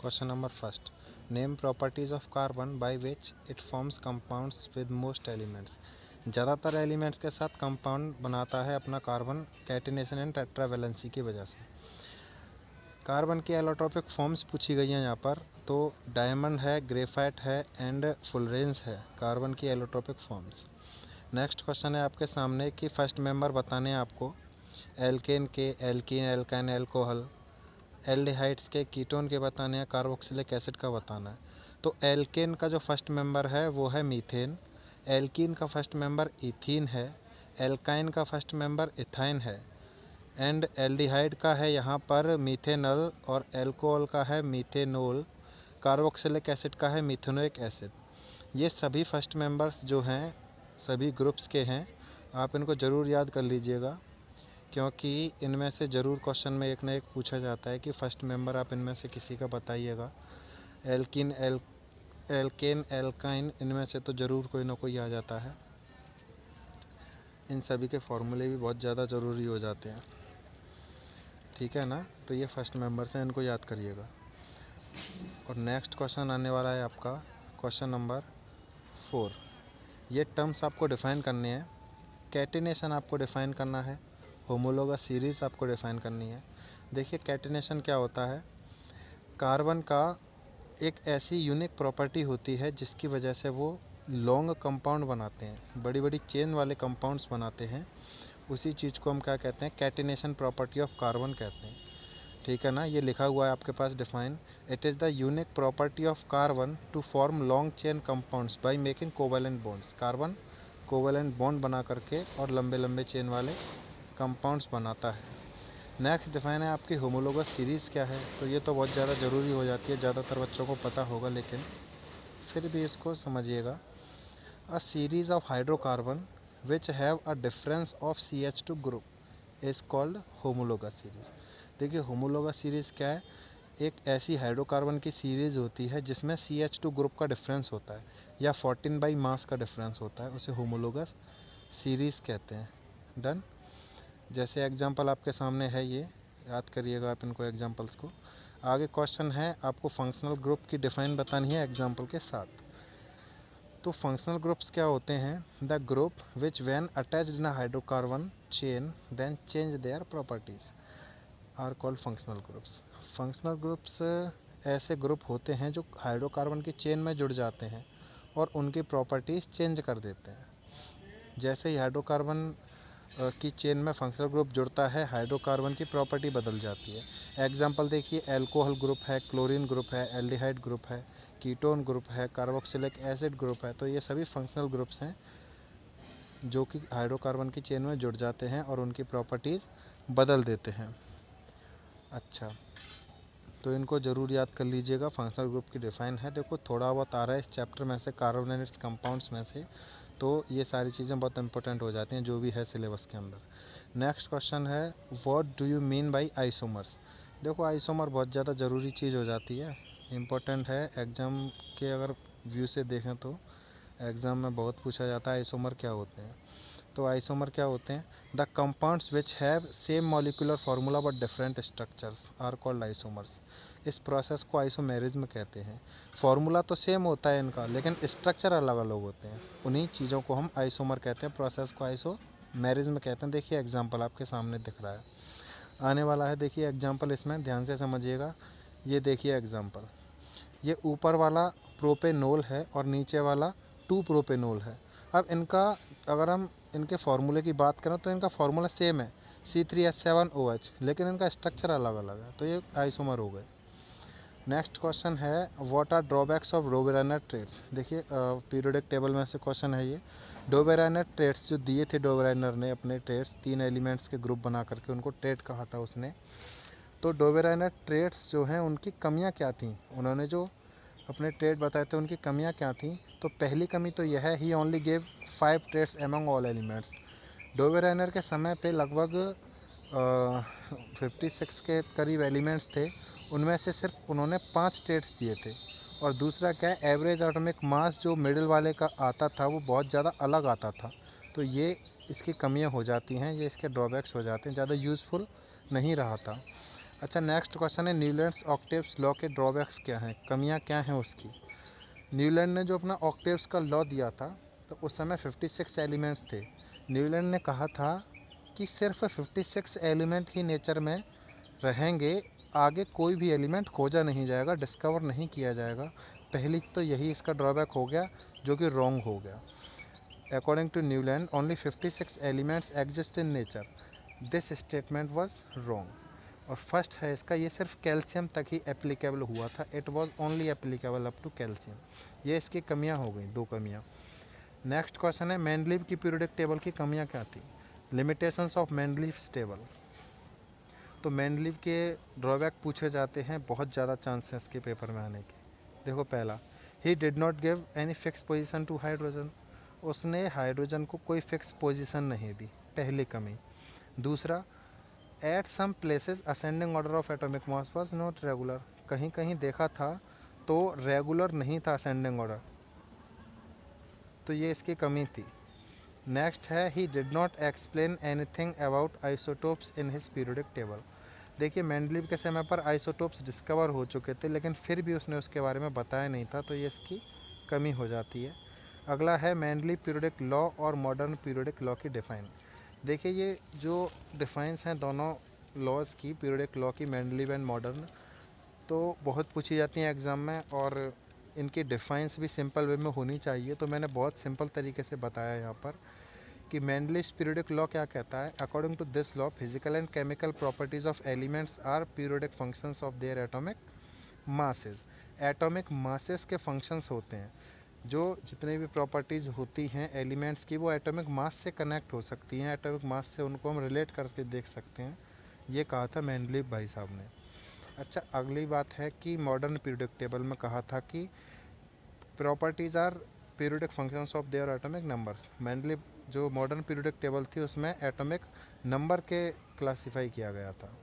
Question number first. Name properties of carbon by which it forms compounds with most elements. ज़्यादातर elements के साथ compound बनाता है अपना कार्बन कैटिनेशन एंड टेट्रावैलेंसी की वजह से। कार्बन की एलोट्रोपिक फॉर्म्स पूछी गई हैं यहाँ पर, तो डायमंड है, ग्रेफाइट है एंड फुलरेंस है कार्बन की एलोट्रोपिक फॉर्म्स। नेक्स्ट क्वेश्चन है आपके सामने कि फर्स्ट मेंबर बताने हैं आपको। एल्केन के एल्कीन, एल्काइन, एल्कोहल। एल्डिहाइड्स के कीटोन के बताने हैं, कार्बोक्सिलिक एसिड का बताना है। तो एल्केन का जो फर्स्ट मेंबर है वो है मीथेन, एल्कीन का फर्स्ट मेंबर इथीन है, एल्काइन का फर्स्ट मेंबर इथाइन है एंड एल्डिहाइड का है यहाँ पर मीथेनॉल और एल्कोहल का है मीथेनोल, कार्बोक्सिलिक एसिड का है मिथेनोइक एसिड। ये सभी फर्स्ट मेंबर्स जो हैं सभी ग्रुप्स के हैं, आप इनको ज़रूर याद कर लीजिएगा क्योंकि इनमें से ज़रूर क्वेश्चन में एक ना एक पूछा जाता है कि फर्स्ट मेंबर आप इनमें से किसी का बताइएगा। एल्किन, एल्केन, एल्काइन, इनमें से तो ज़रूर कोई ना कोई आ जाता है। इन सभी के फॉर्मूले भी बहुत ज़्यादा ज़रूरी हो जाते हैं, ठीक है ना। तो ये फर्स्ट मेंबर से इनको याद करिएगा। और नेक्स्ट क्वेश्चन आने वाला है आपका क्वेश्चन नंबर 4। ये टर्म्स आपको डिफ़ाइन करने हैं। कैटिनेशन आपको डिफ़ाइन करना है, होमोलोगस सीरीज़ आपको डिफ़ाइन करनी है। देखिए कैटिनेशन क्या होता है। कार्बन का एक ऐसी यूनिक प्रॉपर्टी होती है जिसकी वजह से वो लॉन्ग कंपाउंड बनाते हैं, बड़ी बड़ी चेन वाले कंपाउंड्स बनाते हैं। उसी चीज़ को हम क्या कहते हैं, कैटिनेशन प्रॉपर्टी ऑफ कार्बन कहते हैं, ठीक है ना। ये लिखा हुआ है आपके पास define. It is the unique property of carbon to form long chain compounds by making covalent bonds. Carbon covalent bond बना करके और लंबे लंबे चेन वाले कंपाउंड्स बनाता है। नेक्स्ट डिफाइन है आपकी होमोलोगस सीरीज़ क्या है। तो ये तो बहुत ज़्यादा ज़रूरी हो जाती है, ज़्यादातर बच्चों को पता होगा, लेकिन फिर भी इसको समझिएगा। अ series of hydrocarbon which have a difference of CH2 group is called homologous series. देखिए होमोलोगस सीरीज़ क्या है, एक ऐसी हाइड्रोकार्बन की सीरीज़ होती है जिसमें CH2 ग्रुप का डिफरेंस होता है या 14 बाई मास का डिफरेंस होता है, उसे होमोलोगस सीरीज़ कहते हैं। डन। जैसे एग्जांपल आपके सामने है, ये याद करिएगा आप इनको एग्जांपल्स को। आगे क्वेश्चन है आपको फंक्शनल ग्रुप की डिफाइन बतानी है एग्जांपल के साथ। तो फंक्शनल ग्रुप्स क्या होते हैं, the group which when attached in a hydrocarbon chain then change their properties are called functional groups. Functional groups ऐसे ग्रुप होते हैं जो हाइड्रोकार्बन की चेन में जुड़ जाते हैं और उनकी प्रॉपर्टीज़ चेंज कर देते हैं। जैसे ही हाइड्रोकार्बन की चेन में फंक्शनल ग्रुप जुड़ता है, हाइड्रोकार्बन की प्रॉपर्टी बदल जाती है। एग्जांपल देखिए, अल्कोहल ग्रुप है, क्लोरीन ग्रुप है, एल्डिहाइड ग्रुप है, कीटोन ग्रुप है, कार्बोक्सिलिक एसिड ग्रुप है। तो ये सभी फंक्शनल ग्रुप्स हैं जो कि हाइड्रोकार्बन की चेन में जुड़ जाते हैं और उनकी प्रॉपर्टीज़ बदल देते हैं। अच्छा, तो इनको ज़रूर याद कर लीजिएगा। फंक्शनल ग्रुप की डिफ़ाइन है, देखो थोड़ा बहुत आ रहा है इस चैप्टर में से, कार्बन एंड इट्स कंपाउंड्स में से, तो ये सारी चीज़ें बहुत इंपॉर्टेंट हो जाती हैं जो भी है सिलेबस के अंदर। नेक्स्ट क्वेश्चन है, what do you mean by isomers. देखो आइसोमर बहुत ज़्यादा ज़रूरी चीज़ हो जाती है, इम्पोर्टेंट है। एग्ज़ाम के अगर व्यू से देखें तो एग्ज़ाम में बहुत पूछा जाता है आइसोमर क्या होते हैं। तो आइसोमर क्या होते हैं, the compounds which have same molecular formula but different structures are called isomers. इस प्रोसेस को आइसोमेरिज्म कहते हैं। फार्मूला तो सेम होता है इनका, लेकिन स्ट्रक्चर अलग अलग होते हैं। उन्हीं चीज़ों को हम आइसोमर कहते हैं, प्रोसेस को आइसोमेरिज्म कहते हैं। देखिए एग्जाम्पल आपके सामने दिख रहा है, आने वाला है। देखिए एग्जाम्पल, इसमें ध्यान से समझिएगा। ये देखिए एग्जाम्पल, ये ऊपर वाला प्रोपेनोल है और नीचे वाला 2 प्रोपेनोल है। अब इनका अगर हम इनके फार्मूले की बात करें तो इनका फार्मूला सेम है, C3H7OH, लेकिन इनका स्ट्रक्चर अलग अलग है, तो ये आइसोमर हो गए। नेक्स्ट क्वेश्चन है, what are drawbacks of Dobereiner triads. देखिए पीरियोडिक टेबल में से क्वेश्चन है ये। डोबेराइनर ट्रेड्स जो दिए थे डोबेराइनर ने, अपने ट्रेड्स 3 एलिमेंट्स के ग्रुप बना करके उनको ट्रेड कहा था उसने। तो डोबेराइनर ट्रेड्स जो हैं उनकी कमियां क्या थी, उन्होंने जो अपने ट्रेड बताए थे उनकी कमियां क्या थी। तो पहली कमी तो यह है, he only gave 5 triads among all elements. Dobereiner के समय पे लगभग 56 के करीब एलिमेंट्स थे, उनमें से सिर्फ उन्होंने 5 ट्रेड्स दिए थे। और दूसरा क्या है, एवरेज एटॉमिक मास जो मिडिल वाले का आता था वो बहुत ज़्यादा अलग आता था। तो ये इसकी कमियां हो जाती हैं, ये इसके ड्रॉबैक्स हो जाते हैं, ज़्यादा यूज़फुल नहीं रहा था। अच्छा, नेक्स्ट क्वेश्चन है न्यूलैंड्स ऑक्टेव्स लॉ के ड्रॉबैक्स क्या हैं, कमियां क्या हैं उसकी। न्यूलैंड ने जो अपना ऑक्टेव्स का लॉ दिया था तो उस समय 56 एलिमेंट्स थे। न्यूलैंड ने कहा था कि सिर्फ 56 एलिमेंट ही नेचर में रहेंगे, आगे कोई भी एलिमेंट खोजा नहीं जाएगा, डिस्कवर नहीं किया जाएगा। पहली तो यही इसका ड्रॉबैक हो गया जो कि रॉन्ग हो गया। According to Newland only 56 elements exist in nature, this statement was wrong. और फर्स्ट है इसका, ये सिर्फ कैल्शियम तक ही एप्लीकेबल हुआ था, it was only applicable up to calcium. ये इसकी कमियां हो गई, दो कमियां। नेक्स्ट क्वेश्चन है मेंडलीव की पीरियोडिक टेबल की कमियां क्या थी। Limitations of Mendeleev table. तो मेंडलीव के ड्रॉबैक पूछे जाते हैं, बहुत ज़्यादा चांसेस के पेपर में आने के। देखो पहला, he did not give any fix position to hydrogen, उसने हाइड्रोजन को कोई फिक्स पोजीशन नहीं दी, पहली कमी। दूसरा, at some places ascending order of atomic mass was not regular, कहीं कहीं देखा था तो रेगुलर नहीं था असेंडिंग ऑर्डर, तो ये इसकी कमी थी। नेक्स्ट है ही did not explain anything about isotopes in his periodic table. देखिए मेंडलीव के समय पर आइसोटोप्स डिस्कवर हो चुके थे लेकिन फिर भी उसने उसके बारे में बताया नहीं था, तो ये इसकी कमी हो जाती है। अगला है मेंडलीव पीरियोडिक लॉ और मॉडर्न पीरियोडिक लॉ की डिफ़ाइन। देखिए ये जो डिफ़ाइंस हैं दोनों लॉज की, पीरियोडिक लॉ की, मेंडलीव एंड मॉडर्न, तो बहुत पूछी जाती हैं एग्ज़ाम में, और इनकी डिफ़ाइंस भी सिंपल वे में होनी चाहिए, तो मैंने बहुत सिंपल तरीके से बताया यहाँ पर कि मेंडलीव्स पीरियोडिक लॉ क्या कहता है। According to this law physical and chemical properties of elements are periodic functions of their atomic masses. Atomic masses के फंक्शंस होते हैं, जो जितने भी प्रॉपर्टीज़ होती हैं एलिमेंट्स की वो एटॉमिक मास से कनेक्ट हो सकती हैं, एटॉमिक मास से उनको हम रिलेट करके देख सकते हैं। ये कहा था मेंडलीव भाई साहब ने। अच्छा, अगली बात है कि मॉडर्न पीरियोडिक टेबल में कहा था कि properties are periodic functions of their atomic numbers. Mendeleev जो मॉडर्न पीरियोडिक टेबल थी उसमें एटॉमिक नंबर के क्लासीफाई किया गया था।